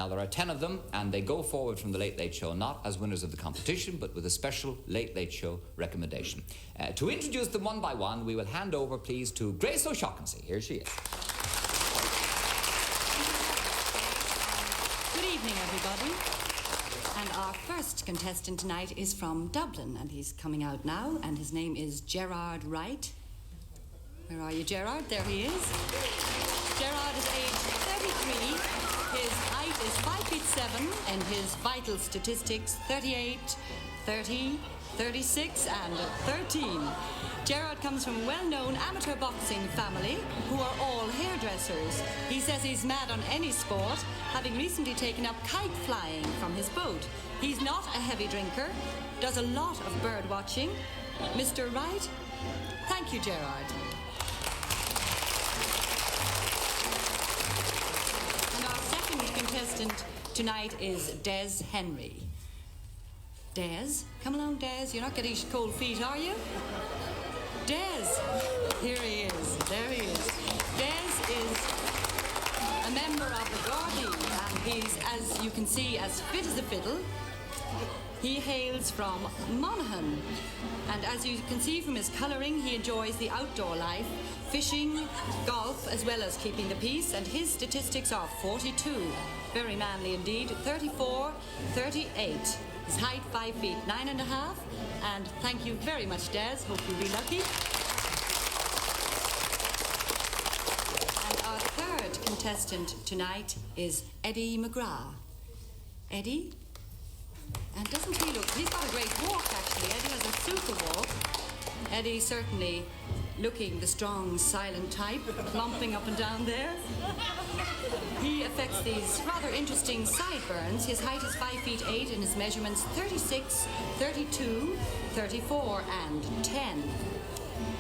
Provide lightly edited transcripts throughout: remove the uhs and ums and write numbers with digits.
Now, there are 10 of them, and they go forward from the Late Late Show, not as winners of the competition, but with a special Late Late Show recommendation. To introduce them one by one, we will hand over, please, to Grace O'Shaughnessy. Here she is. Good evening, everybody. And our first contestant tonight is from Dublin, and he's coming out now, and his name is Gerard Wright. Where are you, Gerard? There he is. Gerard is age 33. His height is 5'7", and his vital statistics 38, 30, 36, and 13. Gerard comes from a well-known amateur boxing family who are all hairdressers. He says he's mad on any sport, having recently taken up kite flying from his boat. He's not a heavy drinker, does a lot of bird watching. Mr. Wright, thank you, Gerard. And our second contestant tonight is Des Henry. Des? Come along, Des. You're not getting cold feet, are you? Des! Here he is. There he is. Des is a member of the Gardaí, and he's, as you can see, as fit as a fiddle. He hails from Monaghan, and as you can see from his colouring, he enjoys the outdoor life, fishing, golf, as well as keeping the peace, and his statistics are 42. Very manly indeed. 34, 38. His height 5 feet 9.5, and thank you very much, Des. Hope you'll be lucky. And our third contestant tonight is Eddie McGraw. Eddie? And doesn't he look... He's got a great walk, actually. Eddie has a super walk. Eddie certainly looking the strong, silent type, clumping up and down there. He affects these rather interesting sideburns. His height is 5 feet 8 and his measurements 36, 32, 34 and 10.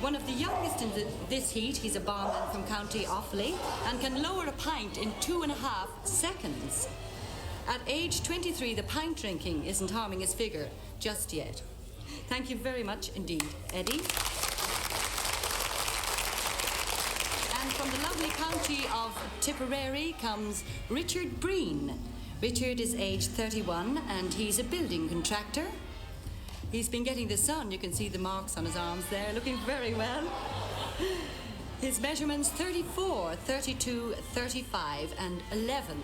One of the youngest in this heat. He's a barman from County Offaly and can lower a pint in 2.5 seconds. At age 23, the pint drinking isn't harming his figure just yet. Thank you very much indeed, Eddie. And from the lovely county of Tipperary comes Richard Breen. Richard is age 31 and he's a building contractor. He's been getting the sun. You can see the marks on his arms there, looking very well. His measurements 34, 32, 35 and 11.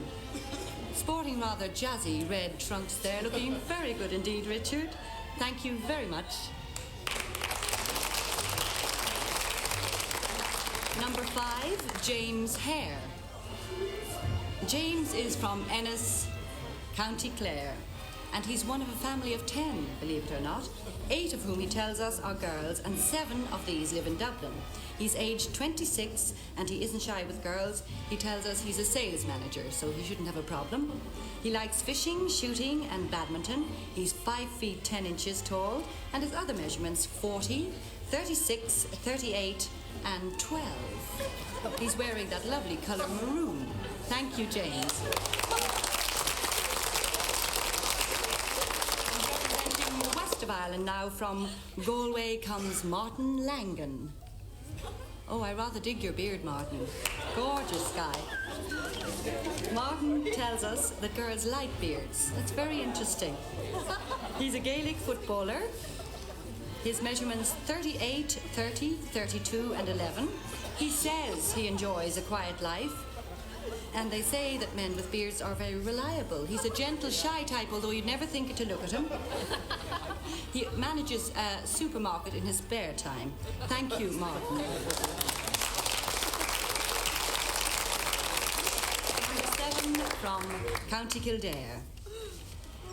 Sporting rather jazzy red trunks there, looking very good indeed, Richard. Thank you very much. Number 5, James Hare. James is from Ennis, County Clare, and he's one of a family of 10, believe it or not, 8 of whom he tells us are girls, and 7 of these live in Dublin. He's aged 26, and he isn't shy with girls. He tells us he's a sales manager, so he shouldn't have a problem. He likes fishing, shooting, and badminton. He's 5 feet 10 inches tall, and his other measurements 40, 36, 38, and 12. He's wearing that lovely colour maroon. Thank you, James. Representing the west of Ireland now, from Galway comes Martin Langan. Oh, I rather dig your beard, Martin. Gorgeous guy. Martin tells us that girls like beards. That's very interesting. He's a Gaelic footballer. His measurements 38, 30, 32 and 11. He says he enjoys a quiet life. And they say that men with beards are very reliable. He's a gentle, shy type, although you'd never think it to look at him. He manages a supermarket in his spare time. Thank you, Martin. Number 7 from County Kildare.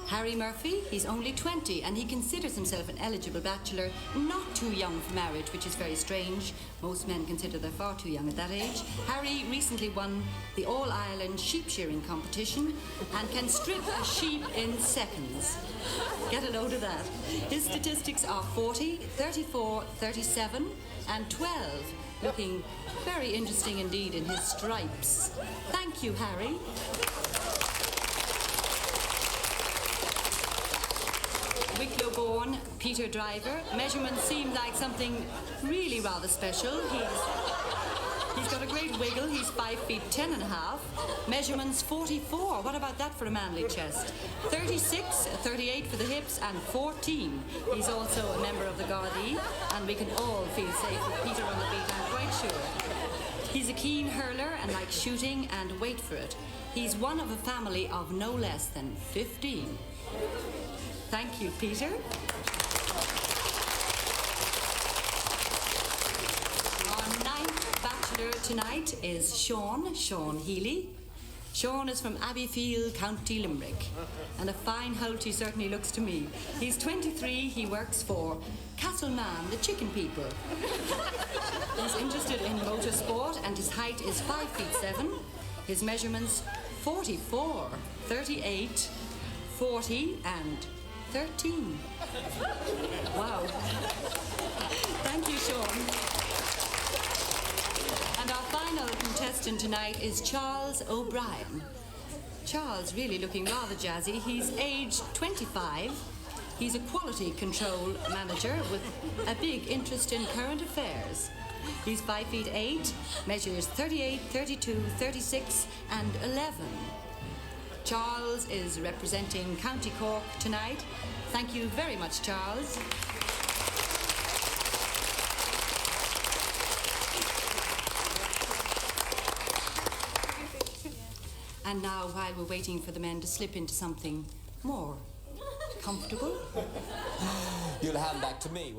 Harry Murphy, he's only 20 and he considers himself an eligible bachelor, not too young for marriage, which is very strange. Most men consider they're far too young at that age. Harry recently won the All-Ireland sheep shearing competition and can strip a sheep in seconds. Get a load of that. His statistics are 40, 34, 37 and 12, looking very interesting indeed in his stripes. Thank you, Harry. Wicklow-born Peter Driver. Measurements seem like something really rather special. He's got a great wiggle. He's 5 feet 10 and a half. Measurements 44. What about that for a manly chest? 36, 38 for the hips, and 14. He's also a member of the Gardaí, and we can all feel safe with Peter on the beat, I'm quite sure. He's a keen hurler and likes shooting, and wait for it, he's one of a family of no less than 15. Thank you, Peter. Our ninth bachelor tonight is Sean Healey. Sean is from Afield, County Limerick, and a fine holt he certainly looks to me. He's 23, he works for Castleman, the chicken people. He's interested in motorsport, and his height is 5 feet 7. His measurements 44, 38, 40, and 13. Wow. Thank you, Sean. And our final contestant tonight is Charles O'Brien. Charles really looking rather jazzy. He's aged 25. He's a quality control manager with a big interest in current affairs. He's 5 feet 8, measures 38, 32, 36, and 11. Charles is representing County Cork tonight. Thank you very much, Charles. And now, while we're waiting for the men to slip into something more comfortable, You'll hand back to me.